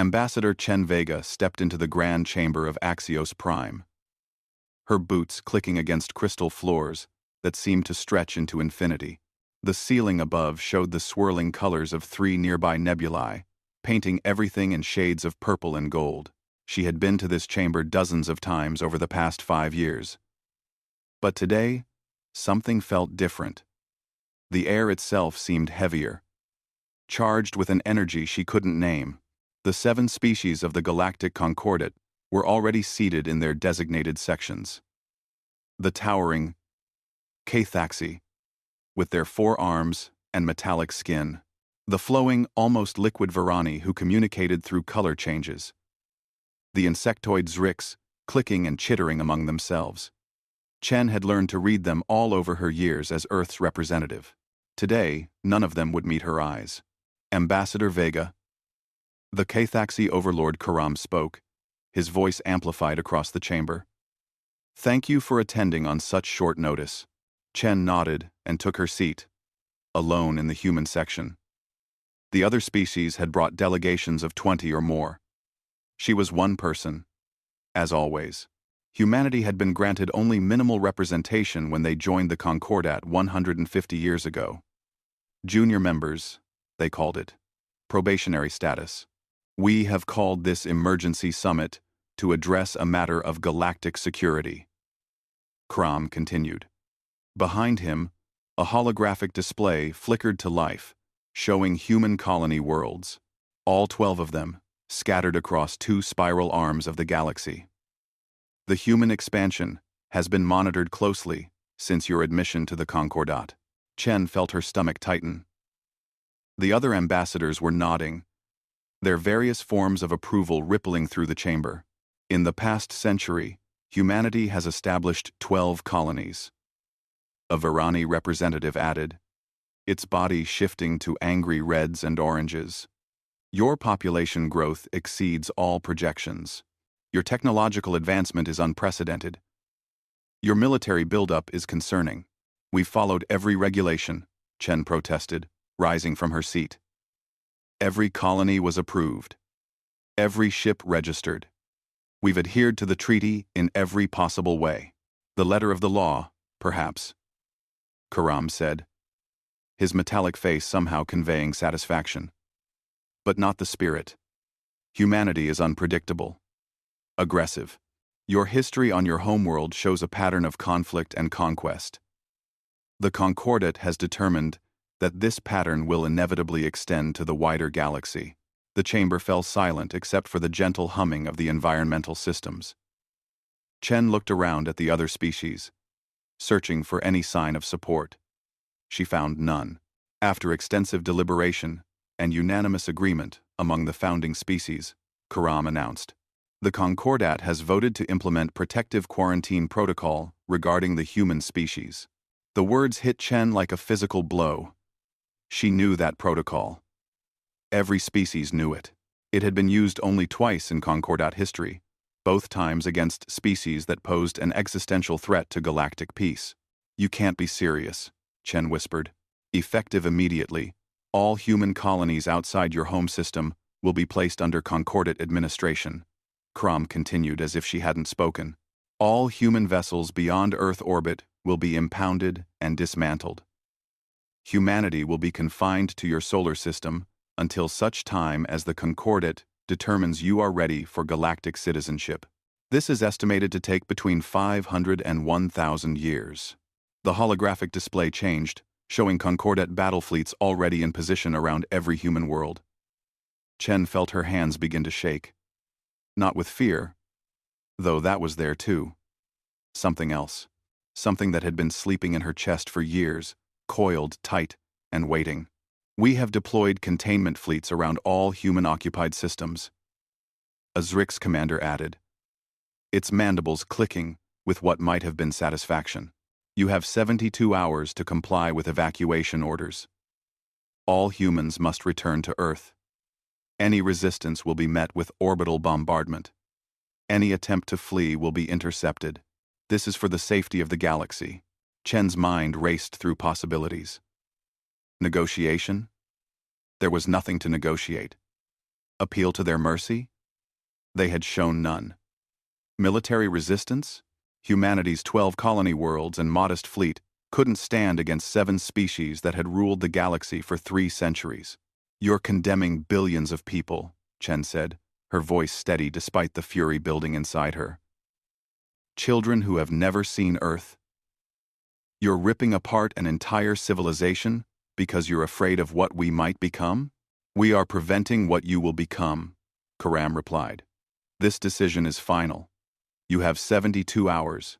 Ambassador Chen Vega stepped into the grand chamber of Axios Prime, her boots clicking against crystal floors that seemed to stretch into infinity. The ceiling above showed the swirling colors of 3 nearby nebulae, painting everything in shades of purple and gold. She had been to this chamber dozens of times over the past 5 years. But today, something felt different. The air itself seemed heavier, charged with an energy she couldn't name. The 7 species of the Galactic Concordat were already seated in their designated sections. The towering Cathaxi, with their 4 arms and metallic skin. The flowing, almost liquid Varani who communicated through color changes. The insectoid Zrix, clicking and chittering among themselves. Chen had learned to read them all over her years as Earth's representative. Today, none of them would meet her eyes. Ambassador Vega. The Cathaxi overlord Karam spoke, his voice amplified across the chamber. Thank you for attending on such short notice. Chen nodded and took her seat, alone in the human section. The other species had brought delegations of 20 or more. She was one person. As always, humanity had been granted only minimal representation when they joined the Concordat 150 years ago. Junior members, they called it. Probationary status. We have called this emergency summit to address a matter of galactic security. Kram continued. Behind him, a holographic display flickered to life, showing human colony worlds, all 12 of them, scattered across 2 spiral arms of the galaxy. The human expansion has been monitored closely since your admission to the Concordat. Chen felt her stomach tighten. The other ambassadors were nodding, their various forms of approval rippling through the chamber. In the past century, humanity has established 12 colonies. A Varani representative added, its body shifting to angry reds and oranges. Your population growth exceeds all projections. Your technological advancement is unprecedented. Your military buildup is concerning. We've followed every regulation, Chen protested, rising from her seat. Every colony was approved. Every ship registered. We've adhered to the treaty in every possible way. The letter of the law, perhaps, Karam said, his metallic face somehow conveying satisfaction. But not the spirit. Humanity is unpredictable. Aggressive. Your history on your homeworld shows a pattern of conflict and conquest. The Concordat has determined that this pattern will inevitably extend to the wider galaxy. The chamber fell silent except for the gentle humming of the environmental systems. Chen looked around at the other species, searching for any sign of support. She found none. After extensive deliberation and unanimous agreement among the founding species, Karam announced, the Concordat has voted to implement protective quarantine protocol regarding the human species. The words hit Chen like a physical blow. She knew that protocol. Every species knew it. It had been used only twice in Concordat history, both times against species that posed an existential threat to galactic peace. You can't be serious, Chen whispered. Effective immediately, all human colonies outside your home system will be placed under Concordat administration. Kram continued as if she hadn't spoken. All human vessels beyond Earth orbit will be impounded and dismantled. Humanity will be confined to your solar system until such time as the Concordat determines you are ready for galactic citizenship. This is estimated to take between 500 and 1,000 years. The holographic display changed, showing Concordat battle fleets already in position around every human world. Chen felt her hands begin to shake. Not with fear, though that was there too. Something else. Something that had been sleeping in her chest for years, coiled tight and waiting. We have deployed containment fleets around all human-occupied systems. A Zrix commander added, its mandibles clicking with what might have been satisfaction. You have 72 hours to comply with evacuation orders. All humans must return to Earth. Any resistance will be met with orbital bombardment. Any attempt to flee will be intercepted. This is for the safety of the galaxy. Chen's mind raced through possibilities. Negotiation? There was nothing to negotiate. Appeal to their mercy? They had shown none. Military resistance? Humanity's 12 colony worlds and modest fleet couldn't stand against 7 species that had ruled the galaxy for 3 centuries. You're condemning billions of people, Chen said, her voice steady despite the fury building inside her. Children who have never seen Earth. You're ripping apart an entire civilization because you're afraid of what we might become? We are preventing what you will become, Karam replied. This decision is final. You have 72 hours.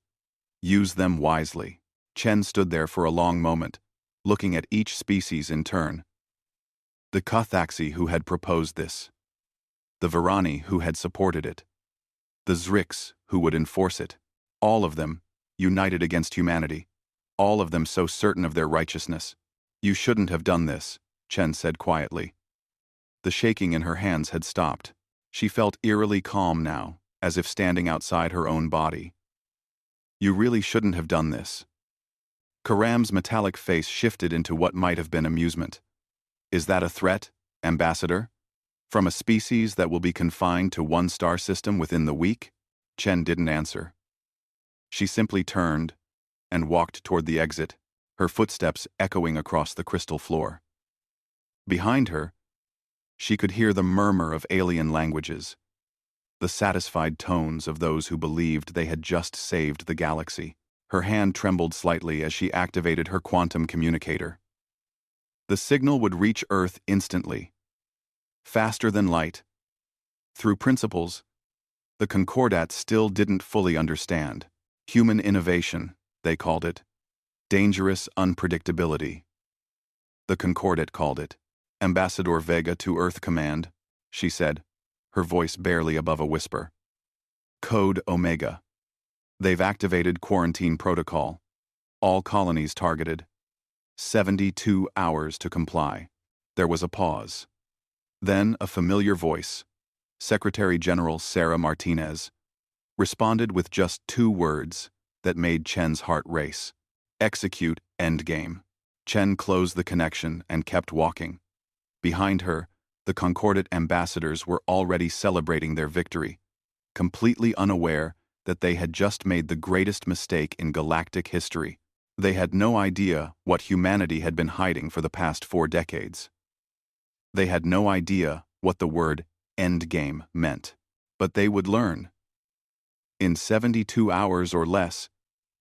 Use them wisely. Chen stood there for a long moment, looking at each species in turn. The Kothaxi who had proposed this. The Virani who had supported it. The Zrix who would enforce it. All of them, united against humanity. All of them so certain of their righteousness. You shouldn't have done this, Chen said quietly. The shaking in her hands had stopped. She felt eerily calm now, as if standing outside her own body. You really shouldn't have done this. Karam's metallic face shifted into what might have been amusement. Is that a threat, Ambassador? From a species that will be confined to one star system within the week? Chen didn't answer. She simply turned and walked toward the exit, her footsteps echoing across the crystal floor. Behind her, she could hear the murmur of alien languages, the satisfied tones of those who believed they had just saved the galaxy. Her hand trembled slightly as she activated her quantum communicator. The signal would reach Earth instantly, faster than light. Through principles the Concordat still didn't fully understand. Human innovation, they called it. Dangerous unpredictability. The Concordat called it. Ambassador Vega to Earth Command, she said, her voice barely above a whisper. Code Omega. They've activated quarantine protocol. All colonies targeted. 72 hours to comply. There was a pause. Then a familiar voice, Secretary General Sarah Martinez, responded with just 2 words that made Chen's heart race. Execute endgame. Chen closed the connection and kept walking. Behind her, the Concordat ambassadors were already celebrating their victory, completely unaware that they had just made the greatest mistake in galactic history. They had no idea what humanity had been hiding for the past 4 decades. They had no idea what the word endgame meant. But they would learn. In 72 hours or less,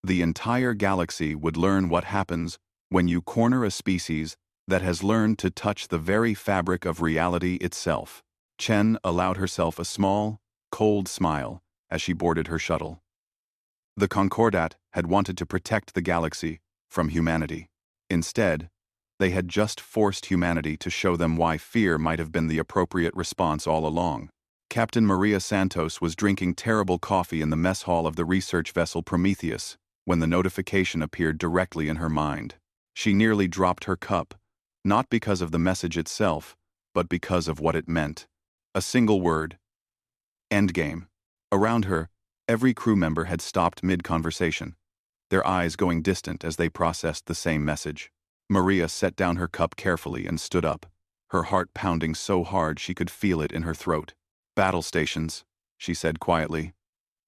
the entire galaxy would learn what happens when you corner a species that has learned to touch the very fabric of reality itself. Chen allowed herself a small, cold smile as she boarded her shuttle. The Concordat had wanted to protect the galaxy from humanity. Instead, they had just forced humanity to show them why fear might have been the appropriate response all along. Captain Maria Santos was drinking terrible coffee in the mess hall of the research vessel Prometheus when the notification appeared directly in her mind. She nearly dropped her cup, not because of the message itself, but because of what it meant. A single word. Endgame. Around her, every crew member had stopped mid-conversation, their eyes going distant as they processed the same message. Maria set down her cup carefully and stood up, her heart pounding so hard she could feel it in her throat. Battle stations, she said quietly.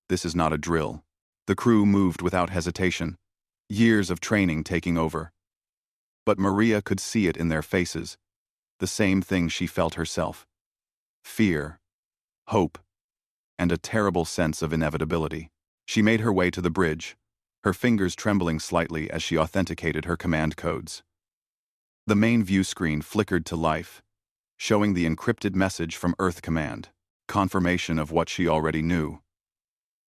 This is not a drill. The crew moved without hesitation, years of training taking over. But Maria could see it in their faces, the same thing she felt herself. Fear, hope, and a terrible sense of inevitability. She made her way to the bridge, her fingers trembling slightly as she authenticated her command codes. The main view screen flickered to life, showing the encrypted message from Earth Command, confirmation of what she already knew.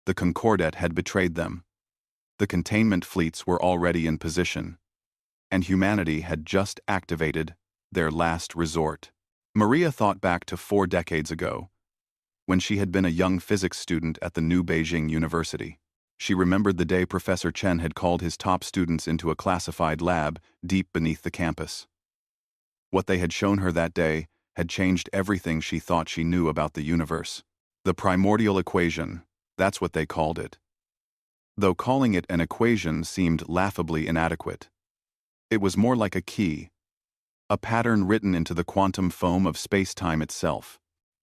The Concordat had betrayed them. The containment fleets were already in position, and humanity had just activated their last resort. Maria thought back to 4 decades ago, when she had been a young physics student at the New Beijing University. She remembered the day Professor Chen had called his top students into a classified lab deep beneath the campus. What they had shown her that day had changed everything she thought she knew about the universe. The primordial equation, that's what they called it. Though calling it an equation seemed laughably inadequate. It was more like a key, a pattern written into the quantum foam of space-time itself.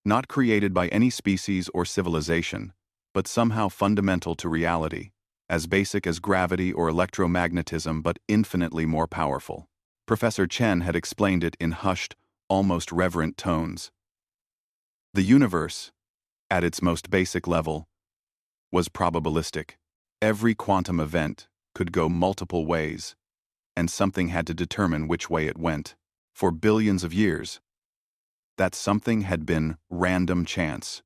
Not created by any species or civilization, but somehow fundamental to reality, as basic as gravity or electromagnetism but infinitely more powerful. Professor Chen had explained it in hushed, almost reverent tones. The universe, at its most basic level, was probabilistic. Every quantum event could go multiple ways, and something had to determine which way it went. For billions of years, that something had been random chance,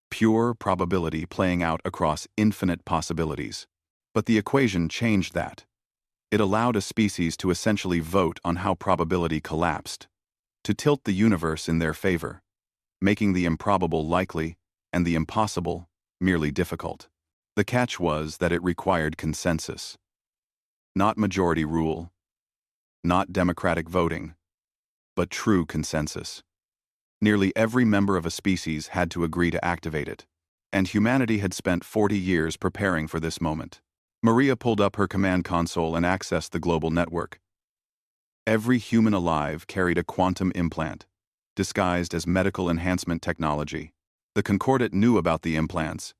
pure probability playing out across infinite possibilities. But the equation changed that. It allowed a species to essentially vote on how probability collapsed, to tilt the universe in their favor, making the improbable likely and the impossible merely difficult. The catch was that it required consensus. Not majority rule, not democratic voting, but true consensus. Nearly every member of a species had to agree to activate it, and humanity had spent 40 years preparing for this moment. Maria pulled up her command console and accessed the global network. Every human alive carried a quantum implant, disguised as medical enhancement technology. The Concordat knew about the implants,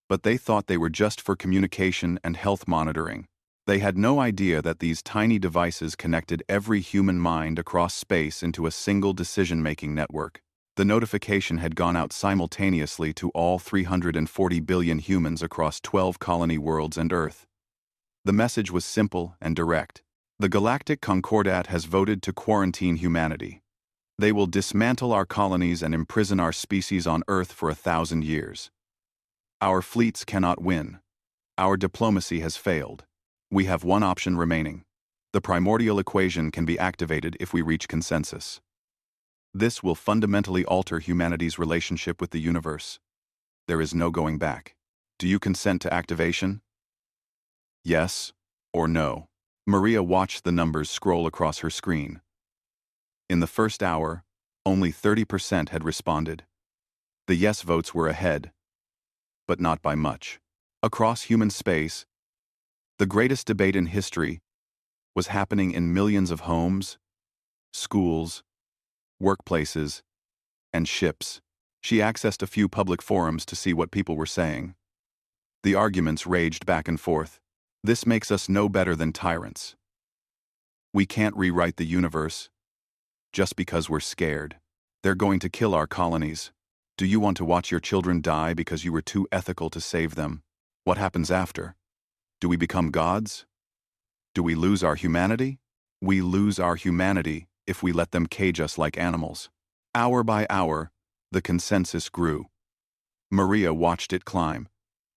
but they thought they were just for communication and health monitoring. They had no idea that these tiny devices connected every human mind across space into a single decision-making network. The notification had gone out simultaneously to all 340 billion humans across 12 colony worlds and Earth. The message was simple and direct. The Galactic Concordat has voted to quarantine humanity. They will dismantle our colonies and imprison our species on Earth for 1,000 years. Our fleets cannot win. Our diplomacy has failed. We have one option remaining. The primordial equation can be activated if we reach consensus. This will fundamentally alter humanity's relationship with the universe. There is no going back. Do you consent to activation? Yes or no? Maria watched the numbers scroll across her screen. In the first hour, only 30% had responded. The yes votes were ahead, but not by much. Across human space, the greatest debate in history was happening in millions of homes, schools, workplaces, and ships. She accessed a few public forums to see what people were saying. The arguments raged back and forth. This makes us no better than tyrants. We can't rewrite the universe just because we're scared. They're going to kill our colonies. Do you want to watch your children die because you were too ethical to save them? What happens after? Do we become gods? Do we lose our humanity? We lose our humanity if we let them cage us like animals. Hour by hour, the consensus grew. Maria watched it climb.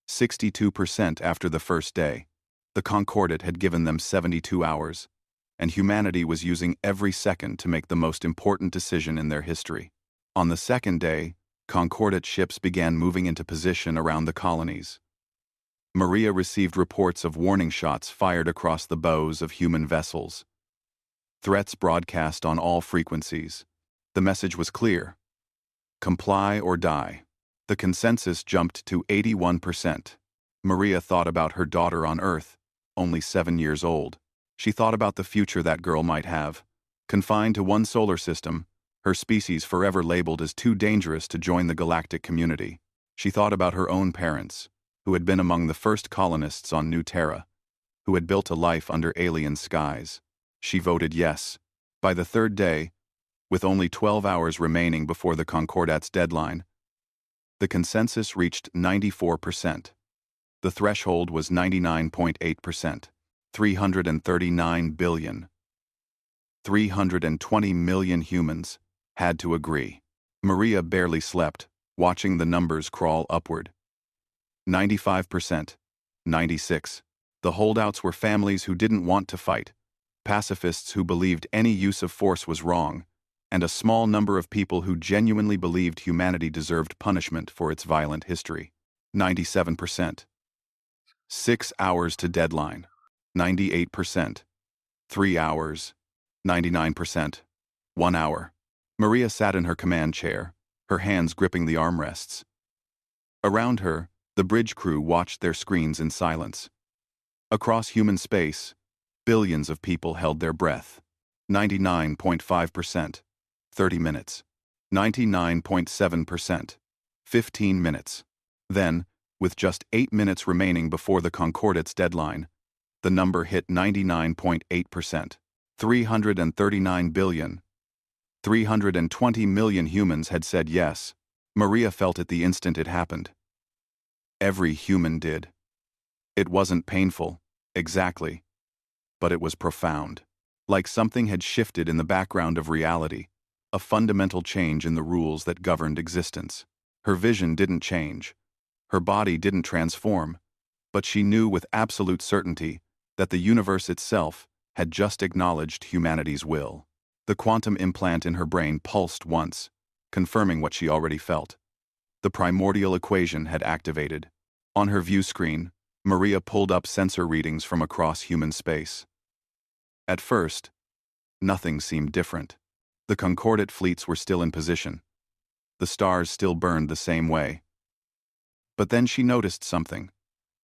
62% after the first day. The Concordat had given them 72 hours, and humanity was using every second to make the most important decision in their history. On the second day, Concordat ships began moving into position around the colonies. Maria received reports of warning shots fired across the bows of human vessels. Threats broadcast on all frequencies. The message was clear. Comply or die. The consensus jumped to 81%. Maria thought about her daughter on Earth, only 7 years old. She thought about the future that girl might have. Confined to one solar system, her species forever labeled as too dangerous to join the galactic community. She thought about her own parents, who had been among the first colonists on New Terra, who had built a life under alien skies. She voted yes. By the third day, with only 12 hours remaining before the Concordat's deadline, the consensus reached 94%. The threshold was 99.8%. 339 billion. 320 million humans had to agree. Maria barely slept, watching the numbers crawl upward. 95%. 96%. The holdouts were families who didn't want to fight, pacifists who believed any use of force was wrong, and a small number of people who genuinely believed humanity deserved punishment for its violent history. 97%. 6 hours to deadline. 98%. 3 hours. 99%. 1 hour. Maria sat in her command chair, her hands gripping the armrests. Around her, the bridge crew watched their screens in silence. Across human space, billions of people held their breath. 99.5%. 30 minutes. 99.7%. 15 minutes. Then, with just 8 minutes remaining before the Concordate's deadline, the number hit 99.8%. 339 billion. 320 million humans had said yes. Maria felt it the instant it happened. Every human did. It wasn't painful, exactly, but it was profound. Like something had shifted in the background of reality, a fundamental change in the rules that governed existence. Her vision didn't change. Her body didn't transform, but she knew with absolute certainty that the universe itself had just acknowledged humanity's will. The quantum implant in her brain pulsed once, confirming what she already felt. The primordial equation had activated. On her view screen, Maria pulled up sensor readings from across human space. At first, nothing seemed different. The Concordate fleets were still in position. The stars still burned the same way. But then she noticed something.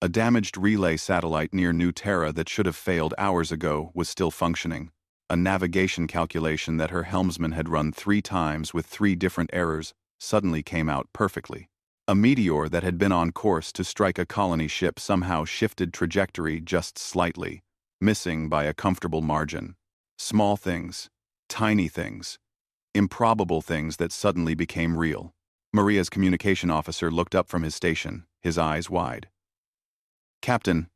A damaged relay satellite near New Terra that should have failed hours ago was still functioning. A navigation calculation that her helmsman had run 3 times with 3 different errors suddenly came out perfectly. A meteor that had been on course to strike a colony ship somehow shifted trajectory just slightly, missing by a comfortable margin. Small things, tiny things, improbable things that suddenly became real. Maria's communication officer looked up from his station, his eyes wide. "Captain,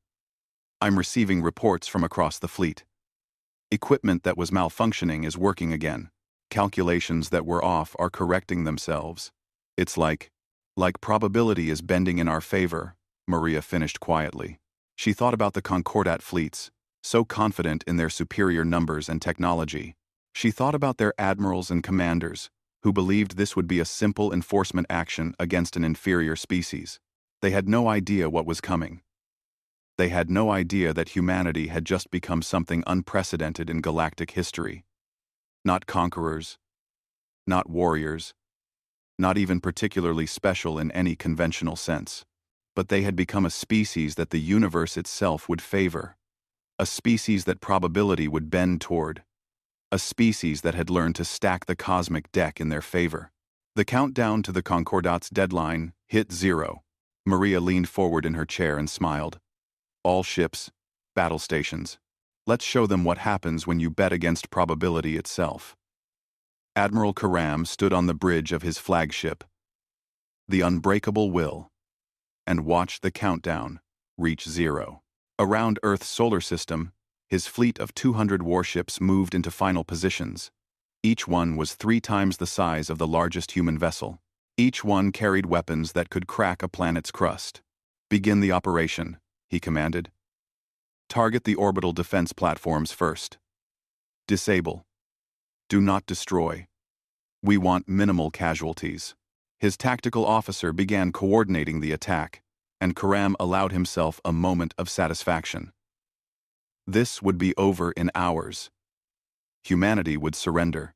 I'm receiving reports from across the fleet. Equipment that was malfunctioning is working again. Calculations that were off are correcting themselves. It's like probability is bending in our favor," Maria finished quietly. She thought about the Concordate fleets, so confident in their superior numbers and technology. She thought about their admirals and commanders, who believed this would be a simple enforcement action against an inferior species. They had no idea what was coming. They had no idea that humanity had just become something unprecedented in galactic history. Not conquerors, not warriors, not even particularly special in any conventional sense. But they had become a species that the universe itself would favor. A species that probability would bend toward. A species that had learned to stack the cosmic deck in their favor. The countdown to the Concordate's deadline hit 0. Maria leaned forward in her chair and smiled. "All ships, battle stations. Let's show them what happens when you bet against probability itself." Admiral Karam stood on the bridge of his flagship, the Unbreakable Will, and watched the countdown reach 0. Around Earth's solar system, his fleet of 200 warships moved into final positions. Each one was 3 times the size of the largest human vessel. Each one carried weapons that could crack a planet's crust. "Begin the operation," he commanded. "Target the orbital defense platforms first. Disable. Do not destroy. We want minimal casualties." His tactical officer began coordinating the attack, and Karam allowed himself a moment of satisfaction. This would be over in hours. Humanity would surrender.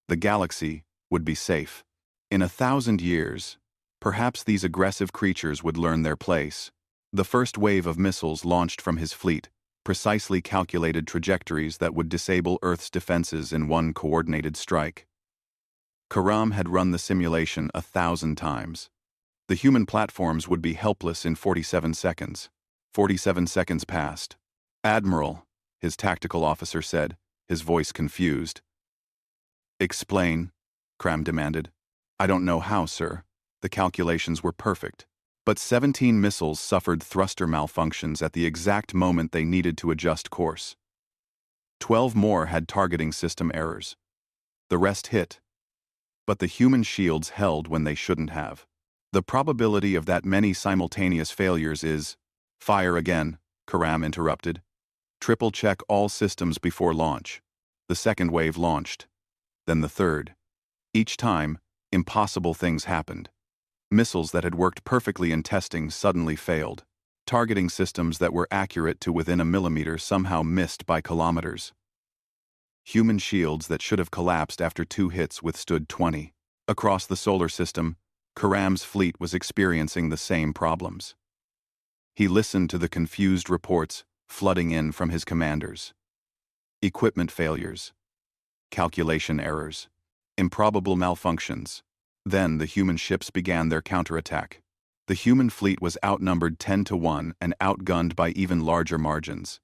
The galaxy would be safe. In 1,000 years, perhaps these aggressive creatures would learn their place. The first wave of missiles launched from his fleet precisely calculated trajectories that would disable Earth's defenses in one coordinated strike. Karam had run the simulation 1,000 times. The human platforms would be helpless in 47 seconds. 47 seconds passed. "Admiral," his tactical officer said, his voice confused. "Explain," Karam demanded. "I don't know how, sir. The calculations were perfect. But 17 missiles suffered thruster malfunctions at the exact moment they needed to adjust course. 12 more had targeting system errors. The rest hit. But the human shields held when they shouldn't have. The probability of that many simultaneous failures is—" "Fire again," Karam interrupted. "Triple-check all systems before launch." The second wave launched. Then the third. Each time, impossible things happened. Missiles that had worked perfectly in testing suddenly failed. Targeting systems that were accurate to within a millimeter somehow missed by kilometers. Human shields that should have collapsed after 2 hits withstood 20. Across the solar system, Karam's fleet was experiencing the same problems. He listened to the confused reports flooding in from his commanders. Equipment failures. Calculation errors. Improbable malfunctions. Then the human ships began their counterattack. The human fleet was outnumbered 10-1 and outgunned by even larger margins.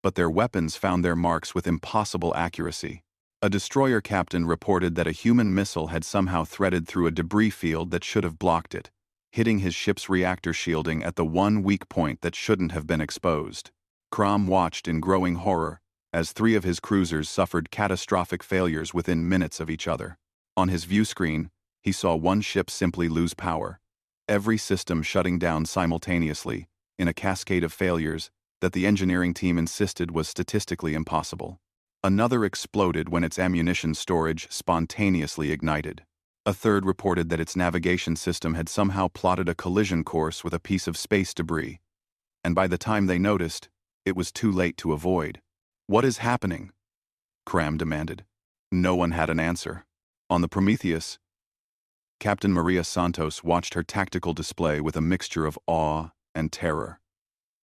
But their weapons found their marks with impossible accuracy. A destroyer captain reported that a human missile had somehow threaded through a debris field that should have blocked it, hitting his ship's reactor shielding at the one weak point that shouldn't have been exposed. Crom watched in growing horror as 3 of his cruisers suffered catastrophic failures within minutes of each other. On his view screen, he saw one ship simply lose power, every system shutting down simultaneously, in a cascade of failures that the engineering team insisted was statistically impossible. Another exploded when its ammunition storage spontaneously ignited. A third reported that its navigation system had somehow plotted a collision course with a piece of space debris, and by the time they noticed, it was too late to avoid. "What is happening?" Cram demanded. No one had an answer. On the Prometheus, Captain Maria Santos watched her tactical display with a mixture of awe and terror.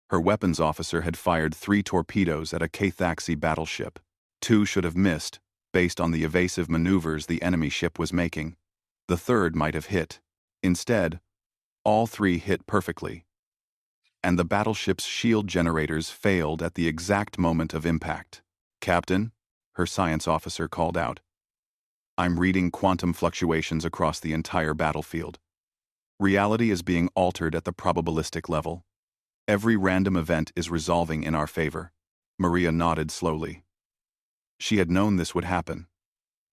Her weapons officer had fired 3 torpedoes at a Cathaxi battleship. 2 should have missed, based on the evasive maneuvers the enemy ship was making. The third might have hit. Instead, all 3 hit perfectly, and the battleship's shield generators failed at the exact moment of impact. "Captain," her science officer called out, "I'm reading quantum fluctuations across the entire battlefield. Reality is being altered at the probabilistic level. Every random event is resolving in our favor." Maria nodded slowly. She had known this would happen,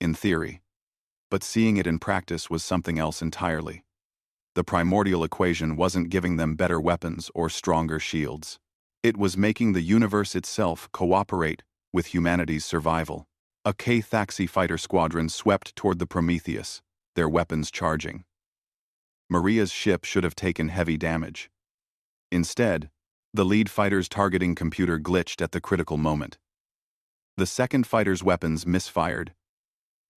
in theory, but seeing it in practice was something else entirely. The primordial equation wasn't giving them better weapons or stronger shields. It was making the universe itself cooperate with humanity's survival. A Cathaxi fighter squadron swept toward the Prometheus, their weapons charging. Maria's ship should have taken heavy damage. Instead, the lead fighter's targeting computer glitched at the critical moment. The second fighter's weapons misfired,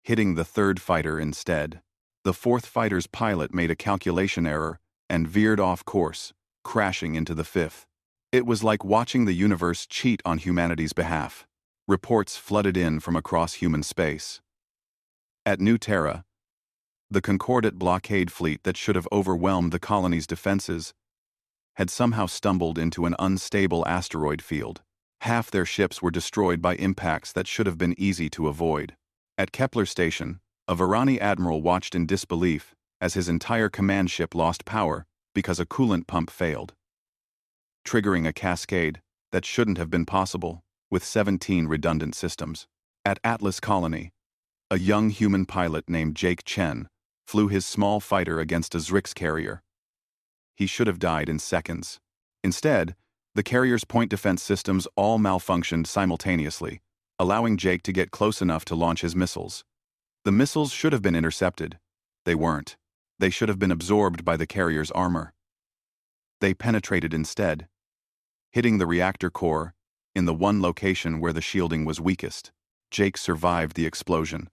hitting the third fighter instead. The fourth fighter's pilot made a calculation error and veered off course, crashing into the fifth. It was like watching the universe cheat on humanity's behalf. Reports flooded in from across human space. At New Terra, the Concordat blockade fleet that should have overwhelmed the colony's defenses had somehow stumbled into an unstable asteroid field. Half their ships were destroyed by impacts that should have been easy to avoid. At Kepler Station, a Varani admiral watched in disbelief as his entire command ship lost power because a coolant pump failed, triggering a cascade that shouldn't have been possible with 17 redundant systems. At Atlas Colony, a young human pilot named Jake Chen flew his small fighter against a Zrix carrier. He should have died in seconds. Instead, the carrier's point defense systems all malfunctioned simultaneously, allowing Jake to get close enough to launch his missiles. The missiles should have been intercepted. They weren't. They should have been absorbed by the carrier's armor. They penetrated instead, hitting the reactor core in the one location where the shielding was weakest. Jake survived the explosion.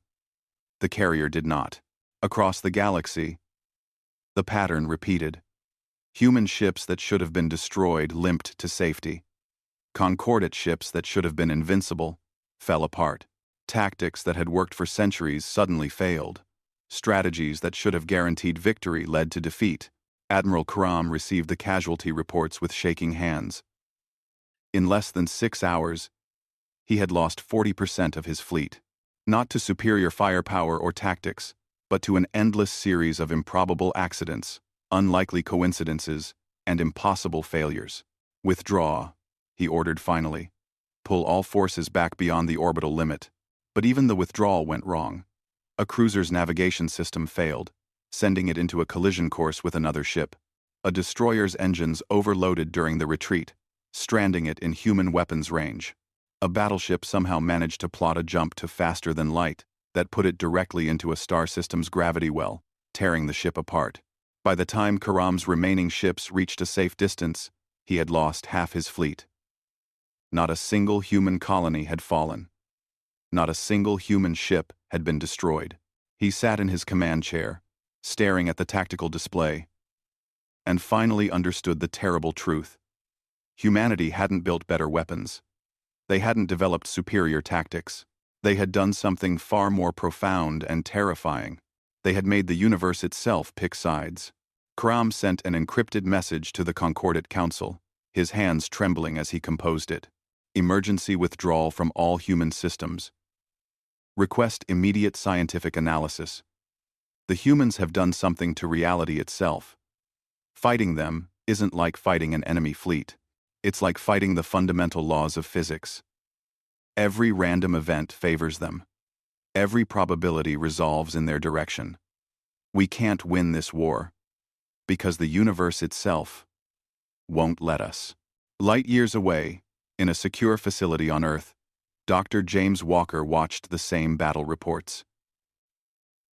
The carrier did not. Across the galaxy, the pattern repeated. Human ships that should have been destroyed limped to safety. Concordat ships that should have been invincible fell apart. Tactics that had worked for centuries suddenly failed. Strategies that should have guaranteed victory led to defeat. Admiral Karam received the casualty reports with shaking hands. In less than 6 hours, he had lost 40% of his fleet. Not to superior firepower or tactics, but to an endless series of improbable accidents, unlikely coincidences, and impossible failures. "Withdraw," he ordered finally. "Pull all forces back beyond the orbital limit." But even the withdrawal went wrong. A cruiser's navigation system failed, sending it into a collision course with another ship. A destroyer's engines overloaded during the retreat, stranding it in human weapons range. A battleship somehow managed to plot a jump to faster than light that put it directly into a star system's gravity well, tearing the ship apart. By the time Karam's remaining ships reached a safe distance, he had lost half his fleet. Not a single human colony had fallen. Not a single human ship had been destroyed. He sat in his command chair, staring at the tactical display, and finally understood the terrible truth. Humanity hadn't built better weapons. They hadn't developed superior tactics. They had done something far more profound and terrifying. They had made the universe itself pick sides. Kram sent an encrypted message to the Concordat Council, his hands trembling as he composed it. Emergency withdrawal from all human systems. Request immediate scientific analysis. The humans have done something to reality itself. Fighting them isn't like fighting an enemy fleet. It's like fighting the fundamental laws of physics. Every random event favors them. Every probability resolves in their direction. We can't win this war, because the universe itself won't let us. Light years away, in a secure facility on Earth, Dr. James Walker watched the same battle reports.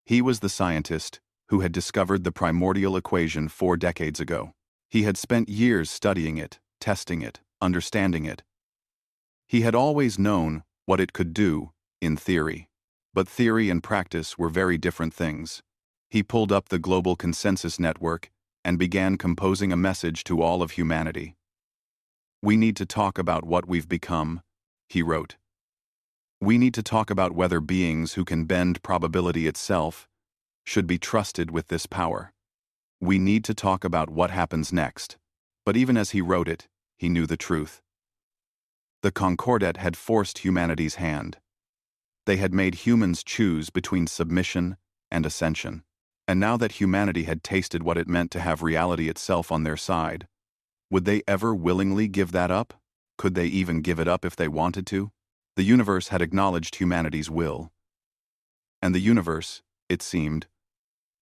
He was the scientist who had discovered the primordial equation 4 decades ago. He had spent years studying it, testing it, understanding it. He had always known what it could do, in theory. But theory and practice were very different things. He pulled up the global consensus network and began composing a message to all of humanity. "We need to talk about what we've become," he wrote. "We need to talk about whether beings who can bend probability itself should be trusted with this power. We need to talk about what happens next." But even as he wrote it, he knew the truth. The Concordat had forced humanity's hand. They had made humans choose between submission and ascension. And now that humanity had tasted what it meant to have reality itself on their side, would they ever willingly give that up? Could they even give it up if they wanted to? The universe had acknowledged humanity's will. And the universe, it seemed,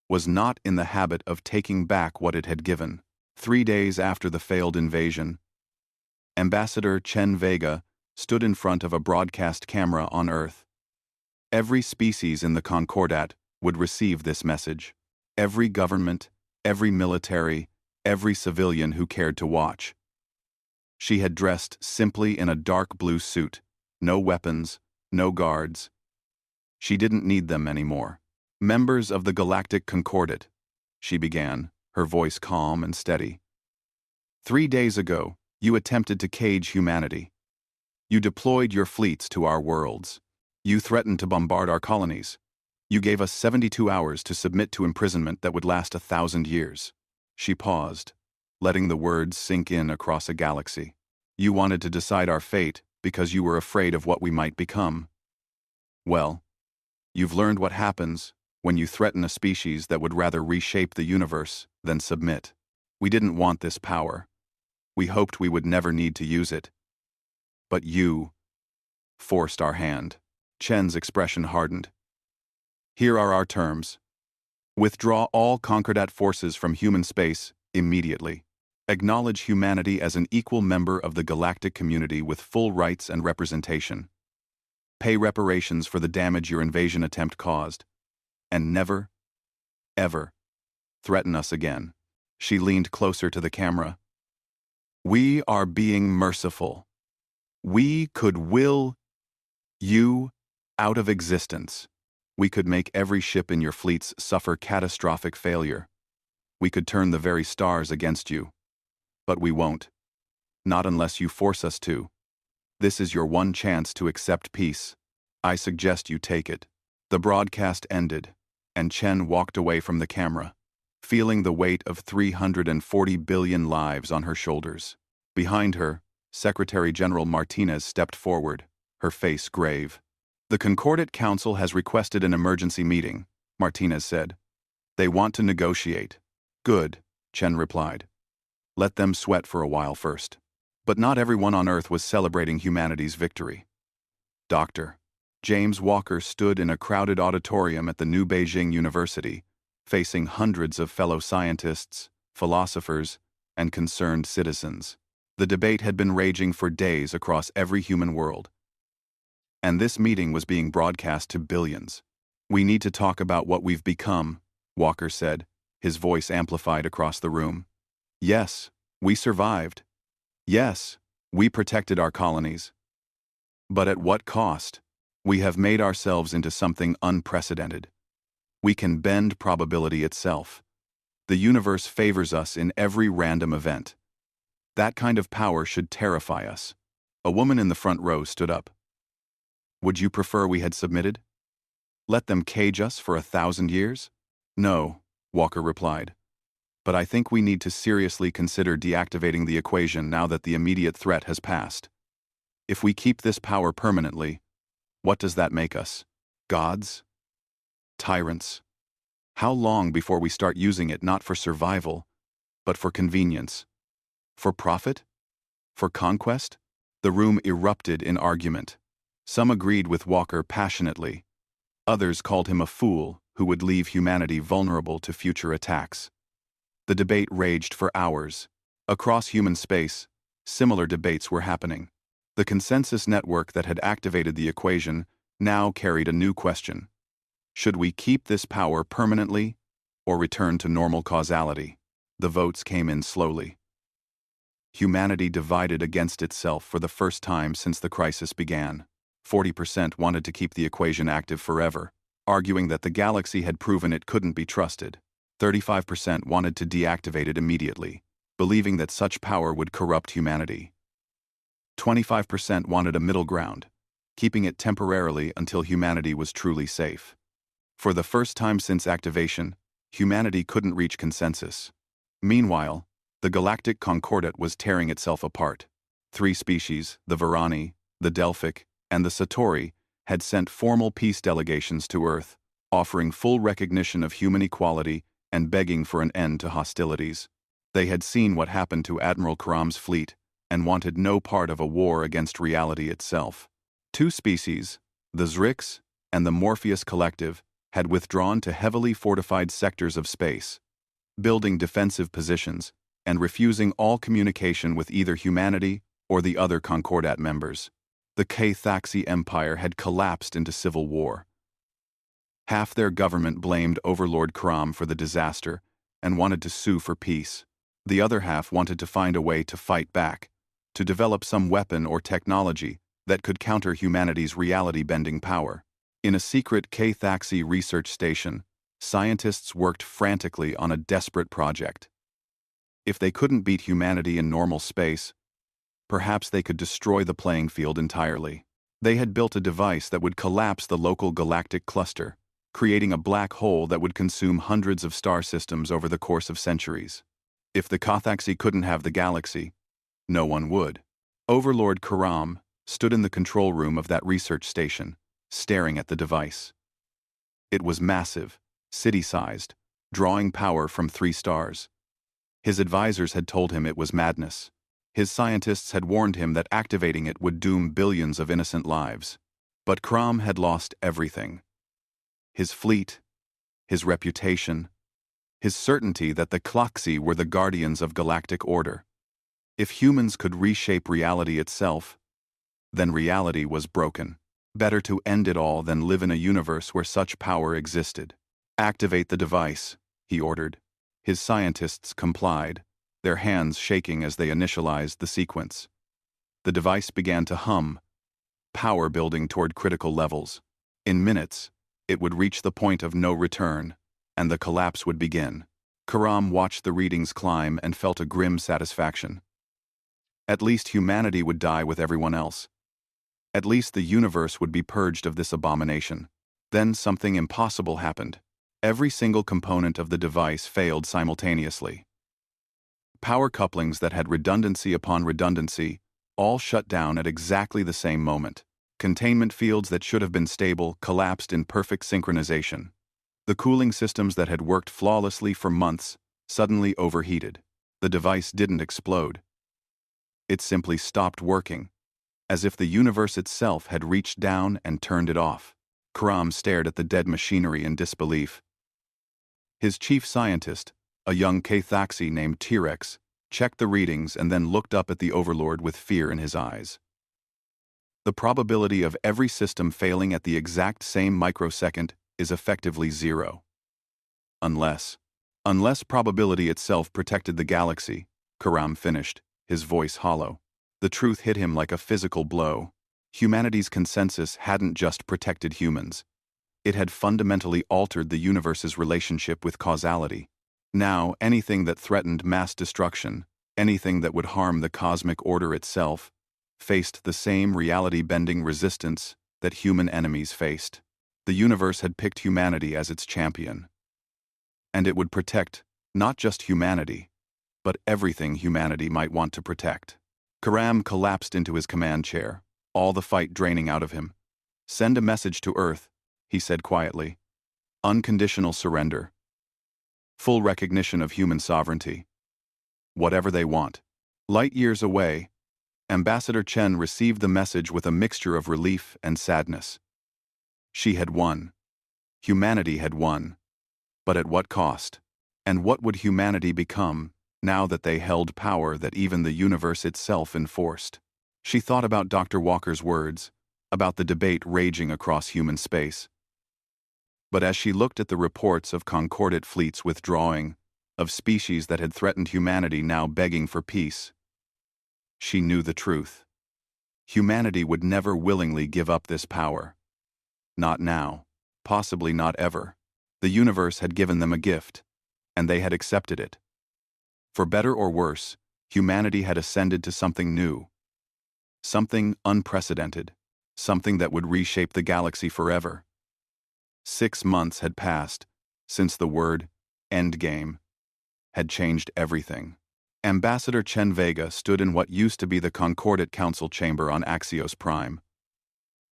was not in the habit of taking back what it had given. 3 days after the failed invasion, Ambassador Chen Vega stood in front of a broadcast camera on Earth. Every species in the Concordat would receive this message. Every government, every military, every civilian who cared to watch. She had dressed simply in a dark blue suit, no weapons, no guards. She didn't need them anymore. "Members of the Galactic Concordat," she began, her voice calm and steady. "3 days ago, you attempted to cage humanity. You deployed your fleets to our worlds. You threatened to bombard our colonies. You gave us 72 hours to submit to imprisonment that would last 1,000 years. She paused, letting the words sink in across a galaxy. "You wanted to decide our fate because you were afraid of what we might become. Well, you've learned what happens when you threaten a species that would rather reshape the universe than submit. We didn't want this power. We hoped we would never need to use it. But you forced our hand." Chen's expression hardened. "Here are our terms. Withdraw all Concordat forces from human space immediately. Acknowledge humanity as an equal member of the galactic community with full rights and representation. Pay reparations for the damage your invasion attempt caused. And never, ever, threaten us again." She leaned closer to the camera. "We are being merciful. We could will you out of existence. We could make every ship in your fleets suffer catastrophic failure. We could turn the very stars against you. But we won't. Not unless you force us to. This is your one chance to accept peace. I suggest you take it." The broadcast ended, and Chen walked away from the camera, feeling the weight of 340 billion lives on her shoulders. Behind her, Secretary General Martinez stepped forward, her face grave. "The Concordat Council has requested an emergency meeting," Martinez said. "They want to negotiate." "Good," Chen replied. "Let them sweat for a while first." But not everyone on Earth was celebrating humanity's victory. Dr. James Walker stood in a crowded auditorium at the New Beijing University, facing hundreds of fellow scientists, philosophers, and concerned citizens. The debate had been raging for days across every human world. And this meeting was being broadcast to billions. "We need to talk about what we've become," Walker said, his voice amplified across the room. "Yes, we survived. Yes, we protected our colonies. But at what cost? We have made ourselves into something unprecedented. We can bend probability itself. The universe favors us in every random event. That kind of power should terrify us." A woman in the front row stood up. Would you prefer we had submitted? Let them cage us for 1,000 years? No, Walker replied. But I think we need to seriously consider deactivating the equation now that the immediate threat has passed. If we keep this power permanently, what does that make us? Gods? Tyrants? How long before we start using it not for survival, but for convenience? For profit? For conquest? The room erupted in argument. Some agreed with Walker passionately. Others called him a fool who would leave humanity vulnerable to future attacks. The debate raged for hours. Across human space, similar debates were happening. The consensus network that had activated the equation now carried a new question. Should we keep this power permanently, or return to normal causality? The votes came in slowly. Humanity divided against itself for the first time since the crisis began. 40% wanted to keep the equation active forever, arguing that the galaxy had proven it couldn't be trusted. 35% wanted to deactivate it immediately, believing that such power would corrupt humanity. 25% wanted a middle ground, keeping it temporarily until humanity was truly safe. For the first time since activation, humanity couldn't reach consensus. Meanwhile, the Galactic Concordat was tearing itself apart. 3 species, the Varani, the Delphic, and the Satori, had sent formal peace delegations to Earth, offering full recognition of human equality and begging for an end to hostilities. They had seen what happened to Admiral Karam's fleet and wanted no part of a war against reality itself. 2 species, the Zrix and the Morpheus Collective, had withdrawn to heavily fortified sectors of space, building defensive positions and refusing all communication with either humanity or the other Concordat members. The K-Thaxi Empire had collapsed into civil war. Half their government blamed Overlord Karam for the disaster and wanted to sue for peace. The other half wanted to find a way to fight back, to develop some weapon or technology that could counter humanity's reality-bending power. In a secret K-Thaxi research station, scientists worked frantically on a desperate project. If they couldn't beat humanity in normal space, perhaps they could destroy the playing field entirely. They had built a device that would collapse the local galactic cluster, creating a black hole that would consume hundreds of star systems over the course of centuries. If the Kothaxi couldn't have the galaxy, no one would. Overlord Karam stood in the control room of that research station, staring at the device. It was massive, city-sized, drawing power from 3 stars. His advisors had told him it was madness. His scientists had warned him that activating it would doom billions of innocent lives. But Karam had lost everything. His fleet, his reputation, his certainty that the Klaxi were the guardians of galactic order. If humans could reshape reality itself, then reality was broken. Better to end it all than live in a universe where such power existed. Activate the device, he ordered. His scientists complied, their hands shaking as they initialized the sequence. The device began to hum, power building toward critical levels. In minutes, it would reach the point of no return, and the collapse would begin. Karam watched the readings climb and felt a grim satisfaction. At least humanity would die with everyone else. At least the universe would be purged of this abomination. Then something impossible happened. Every single component of the device failed simultaneously. Power couplings that had redundancy upon redundancy all shut down at exactly the same moment. Containment fields that should have been stable collapsed in perfect synchronization. The cooling systems that had worked flawlessly for months suddenly overheated. The device didn't explode. It simply stopped working, as if the universe itself had reached down and turned it off. Karam stared at the dead machinery in disbelief. His chief scientist, a young K-Thaxi named T-Rex, checked the readings and then looked up at the Overlord with fear in his eyes. The probability of every system failing at the exact same microsecond is effectively 0. Unless probability itself protected the galaxy, Karam finished, his voice hollow. The truth hit him like a physical blow. Humanity's consensus hadn't just protected humans. It had fundamentally altered the universe's relationship with causality. Now, anything that threatened mass destruction, anything that would harm the cosmic order itself, faced the same reality-bending resistance that human enemies faced. The universe had picked humanity as its champion. And it would protect not just humanity, but everything humanity might want to protect. Karam collapsed into his command chair, all the fight draining out of him. "Send a message to Earth," he said quietly. "Unconditional surrender. Full recognition of human sovereignty. Whatever they want." Light years away, Ambassador Chen received the message with a mixture of relief and sadness. She had won. Humanity had won. But at what cost? And what would humanity become now that they held power that even the universe itself enforced? She thought about Dr. Walker's words, about the debate raging across human space. But as she looked at the reports of concordate fleets withdrawing, of species that had threatened humanity now begging for peace, she knew the truth. Humanity would never willingly give up this power. Not now, possibly not ever. The universe had given them a gift, and they had accepted it. For better or worse, humanity had ascended to something new. Something unprecedented. Something that would reshape the galaxy forever. 6 months had passed since the word endgame had changed everything. Ambassador Chen Vega stood in what used to be the Concordate Council chamber on Axios Prime,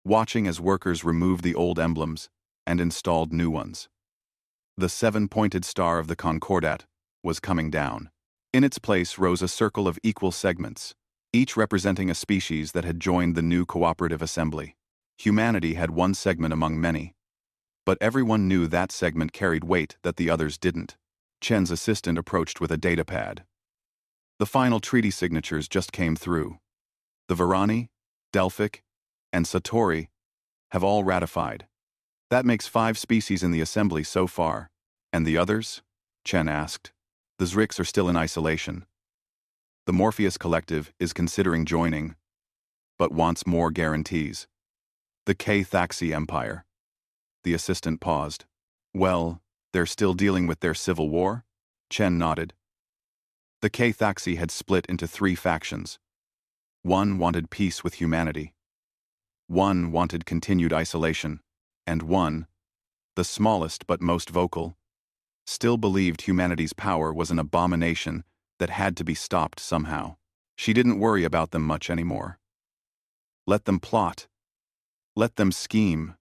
watching as workers removed the old emblems and installed new ones. The 7-pointed star of the Concordat was coming down. In its place rose a circle of equal segments, each representing a species that had joined the new cooperative assembly. Humanity had one segment among many, but everyone knew that segment carried weight that the others didn't. Chen's assistant approached with a datapad. The final treaty signatures just came through. The Varani, Delphic, and Satori have all ratified. That makes 5 species in the assembly so far. And the others? Chen asked. The Zriks are still in isolation. The Morpheus Collective is considering joining, but wants more guarantees. The K-Thaxi Empire. The assistant paused. Well, they're still dealing with their civil war? Chen nodded. The K-Thaxi had split into 3 factions. One wanted peace with humanity. One wanted continued isolation. And one, the smallest but most vocal, still believed humanity's power was an abomination that had to be stopped somehow. She didn't worry about them much anymore. Let them plot. Let them scheme.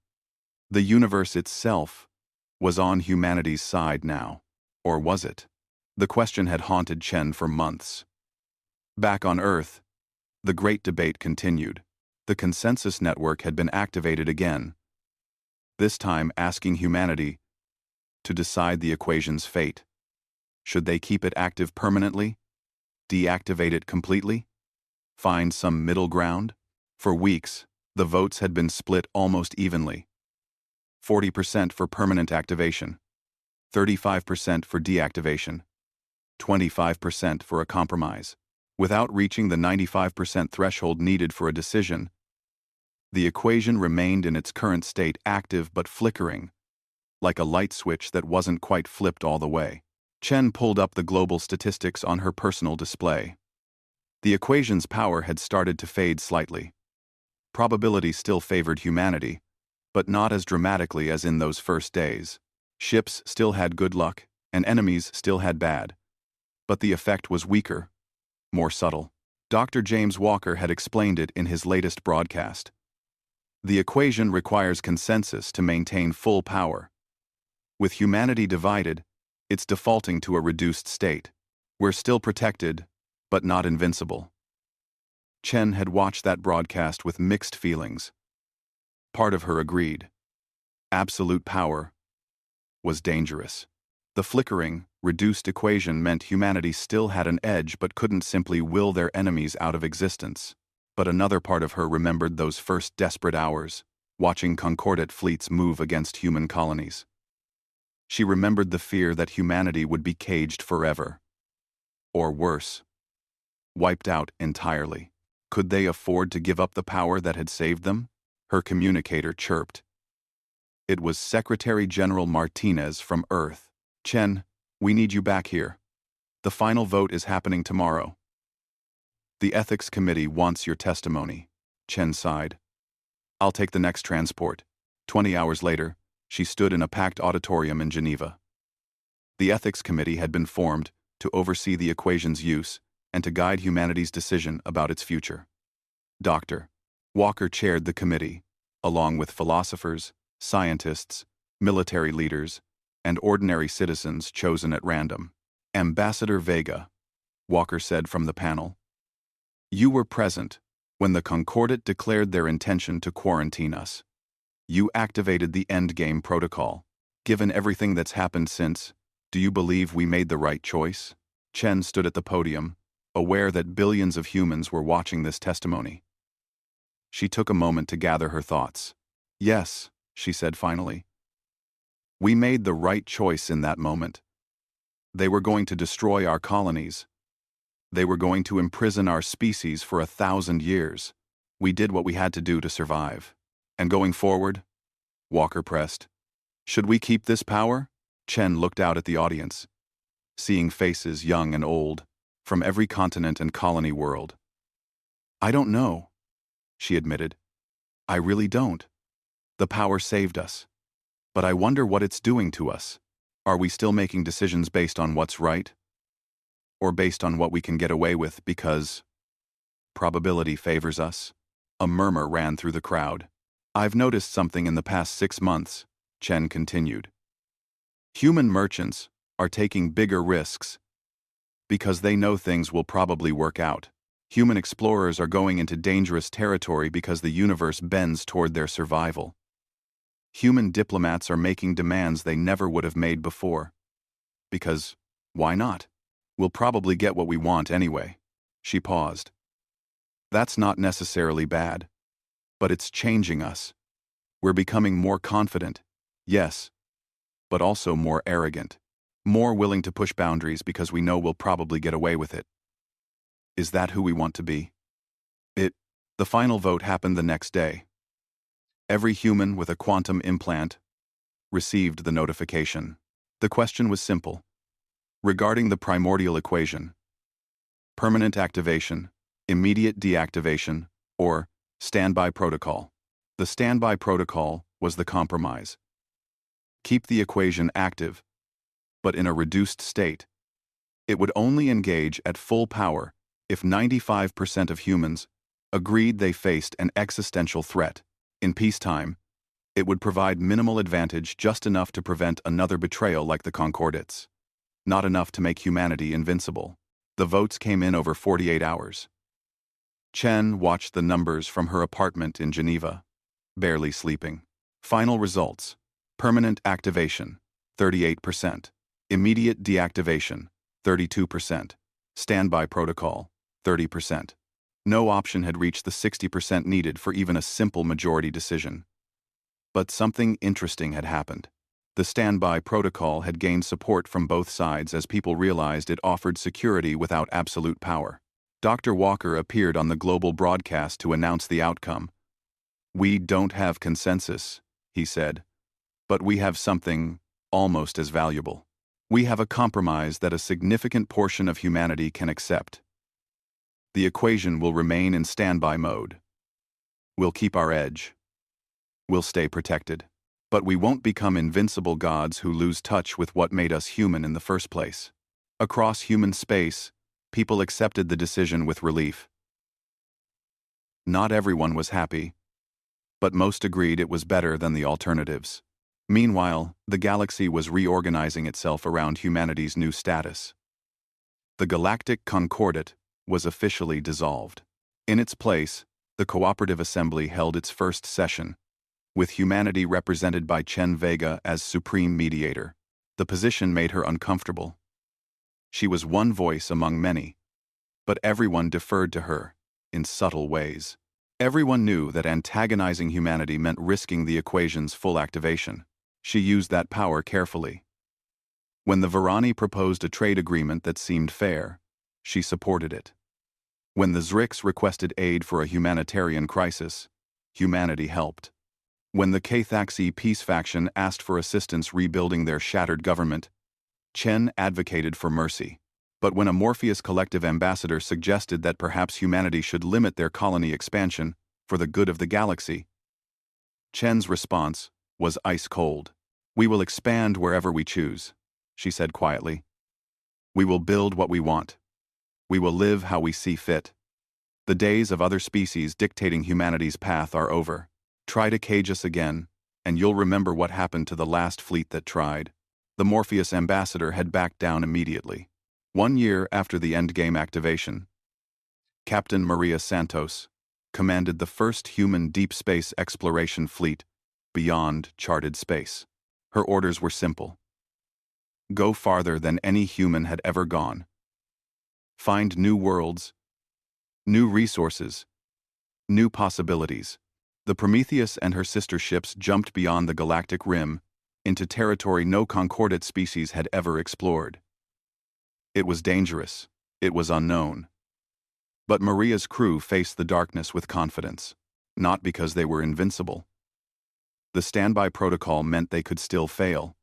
The universe itself was on humanity's side now. Or was it? The question had haunted Chen for months. Back on Earth, the great debate continued. The consensus network had been activated again, this time asking humanity to decide the equation's fate. Should they keep it active permanently? Deactivate it completely? Find some middle ground? For weeks, the votes had been split almost evenly. 40% for permanent activation, 35% for deactivation, 25% for a compromise. Without reaching the 95% threshold needed for a decision, the equation remained in its current state, active but flickering, like a light switch that wasn't quite flipped all the way. Chen pulled up the global statistics on her personal display. The equation's power had started to fade slightly. Probability still favored humanity, but not as dramatically as in those first days. Ships still had good luck, and enemies still had bad. But the effect was weaker, more subtle. Dr. James Walker had explained it in his latest broadcast. The equation requires consensus to maintain full power. With humanity divided, it's defaulting to a reduced state. We're still protected, but not invincible. Chen had watched that broadcast with mixed feelings. Part of her agreed. Absolute power was dangerous. The flickering, reduced equation meant humanity still had an edge but couldn't simply will their enemies out of existence. But another part of her remembered those first desperate hours, watching concordate fleets move against human colonies. She remembered the fear that humanity would be caged forever. Or worse, wiped out entirely. Could they afford to give up the power that had saved them? Her communicator chirped. It was Secretary General Martinez from Earth. Chen, we need you back here. The final vote is happening tomorrow. The Ethics Committee wants your testimony. Chen sighed. I'll take the next transport. 20 hours later, she stood in a packed auditorium in Geneva. The ethics committee had been formed to oversee the equation's use and to guide humanity's decision about its future. Dr. Walker chaired the committee, along with philosophers, scientists, military leaders, and ordinary citizens chosen at random. Ambassador Vega, Walker said from the panel, "You were present when the Concordat declared their intention to quarantine us. You activated the Endgame Protocol. Given everything that's happened since, do you believe we made the right choice?" Chen stood at the podium, aware that billions of humans were watching this testimony. She took a moment to gather her thoughts. "Yes," she said finally. "We made the right choice in that moment. They were going to destroy our colonies. They were going to imprison our species for 1,000 years. We did what we had to do to survive. And going forward," Walker pressed, "should we keep this power?" Chen looked out at the audience, seeing faces young and old, from every continent and colony world. "I don't know," she admitted. "I really don't. The power saved us. But I wonder what it's doing to us. Are we still making decisions based on what's right? Or based on what we can get away with because probability favors us?" A murmur ran through the crowd. "I've noticed something in the past 6 months," Chen continued. "Human merchants are taking bigger risks because they know things will probably work out. Human explorers are going into dangerous territory because the universe bends toward their survival. Human diplomats are making demands they never would have made before. Because, why not? We'll probably get what we want anyway." She paused. "That's not necessarily bad. But it's changing us. We're becoming more confident, yes, but also more arrogant. More willing to push boundaries because we know we'll probably get away with it. Is that who we want to be?" The final vote happened the next day. Every human with a quantum implant received the notification. The question was simple. Regarding the primordial equation: permanent activation, immediate deactivation, or standby protocol. The standby protocol was the compromise. Keep the equation active, but in a reduced state. It would only engage at full power if 95% of humans agreed they faced an existential threat. In peacetime, it would provide minimal advantage, just enough to prevent another betrayal like the Concordats. Not enough to make humanity invincible. The votes came in over 48 hours. Chen watched the numbers from her apartment in Geneva, barely sleeping. Final results: permanent activation, 38%. Immediate deactivation, 32%. Standby protocol, 30%. No option had reached the 60% needed for even a simple majority decision. But something interesting had happened. The standby protocol had gained support from both sides as people realized it offered security without absolute power. Dr. Walker appeared on the global broadcast to announce the outcome. "We don't have consensus," he said, "but we have something almost as valuable. We have a compromise that a significant portion of humanity can accept. The equation will remain in standby mode. We'll keep our edge. We'll stay protected. But we won't become invincible gods who lose touch with what made us human in the first place." Across human space, people accepted the decision with relief. Not everyone was happy, but most agreed it was better than the alternatives. Meanwhile, the galaxy was reorganizing itself around humanity's new status. The Galactic Concordat was officially dissolved. In its place, the Cooperative Assembly held its first session, with humanity represented by Chen Vega as supreme mediator. The position made her uncomfortable. She was one voice among many, but everyone deferred to her, in subtle ways. Everyone knew that antagonizing humanity meant risking the equation's full activation. She used that power carefully. When the Varani proposed a trade agreement that seemed fair, she supported it. When the Zriks requested aid for a humanitarian crisis, humanity helped. When the Kathaxi peace faction asked for assistance rebuilding their shattered government, Chen advocated for mercy. But when a Morpheus Collective ambassador suggested that perhaps humanity should limit their colony expansion for the good of the galaxy, Chen's response was ice cold. "We will expand wherever we choose," she said quietly. "We will build what we want. We will live how we see fit. The days of other species dictating humanity's path are over. Try to cage us again, and you'll remember what happened to the last fleet that tried." The Morpheus ambassador had backed down immediately. 1 year after the endgame activation, Captain Maria Santos commanded the first human deep space exploration fleet beyond charted space. Her orders were simple. Go farther than any human had ever gone. Find new worlds, new resources, new possibilities. The Prometheus and her sister ships jumped beyond the galactic rim into territory no concordate species had ever explored. It was dangerous. It was unknown. But Maria's crew faced the darkness with confidence, not because they were invincible. The standby protocol meant they could still fail,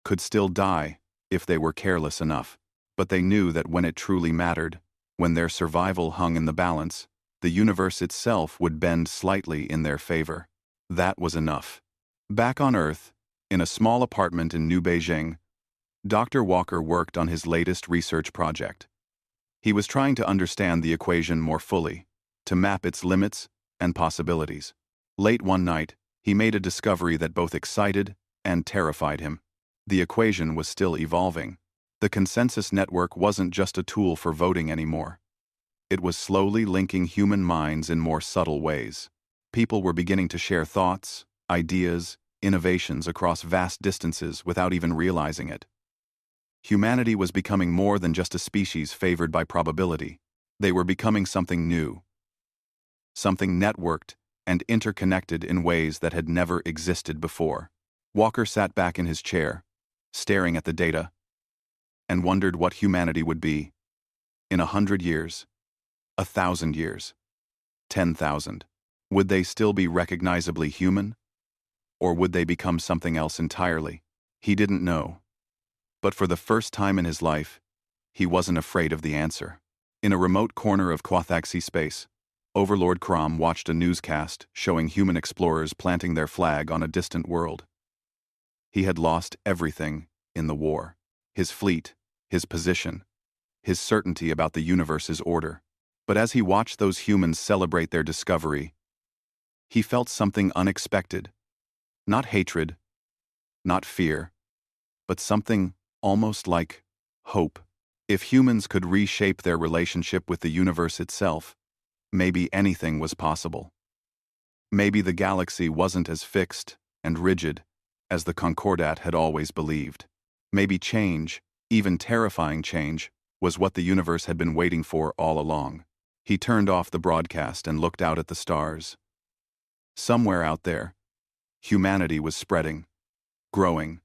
could still die if they were careless enough, but they knew that when it truly mattered, when their survival hung in the balance, the universe itself would bend slightly in their favor. That was enough. Back on Earth, in a small apartment in New Beijing, Dr. Walker worked on his latest research project. He was trying to understand the equation more fully, to map its limits and possibilities. Late one night, he made a discovery that both excited and terrified him. The equation was still evolving. The consensus network wasn't just a tool for voting anymore. It was slowly linking human minds in more subtle ways. People were beginning to share thoughts, ideas, innovations across vast distances without even realizing it. Humanity was becoming more than just a species favored by probability. They were becoming something new. Something networked and interconnected in ways that had never existed before. Walker sat back in his chair, staring at the data, and wondered what humanity would be in 100 years, 1,000 years, 10,000. Would they still be recognizably human? Or would they become something else entirely? He didn't know. But for the first time in his life, he wasn't afraid of the answer. In a remote corner of Quathaxi space, Overlord Crom watched a newscast showing human explorers planting their flag on a distant world. He had lost everything in the war. His fleet, his position, his certainty about the universe's order. But as he watched those humans celebrate their discovery, he felt something unexpected. Not hatred, not fear, but something almost like hope. If humans could reshape their relationship with the universe itself, maybe anything was possible. Maybe the galaxy wasn't as fixed and rigid as the Concordat had always believed. Maybe change, even terrifying change, was what the universe had been waiting for all along. He turned off the broadcast and looked out at the stars. Somewhere out there, humanity was spreading, growing,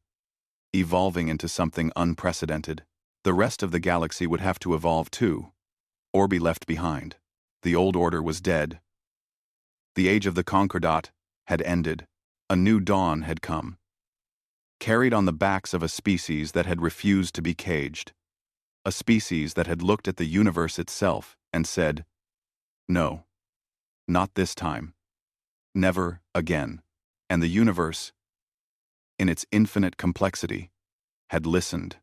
evolving into something unprecedented. The rest of the galaxy would have to evolve too, or be left behind. The old order was dead. The age of the Concordat had ended. A new dawn had come, carried on the backs of a species that had refused to be caged. A species that had looked at the universe itself and said, "No, not this time. Never again." And the universe, in its infinite complexity, had listened.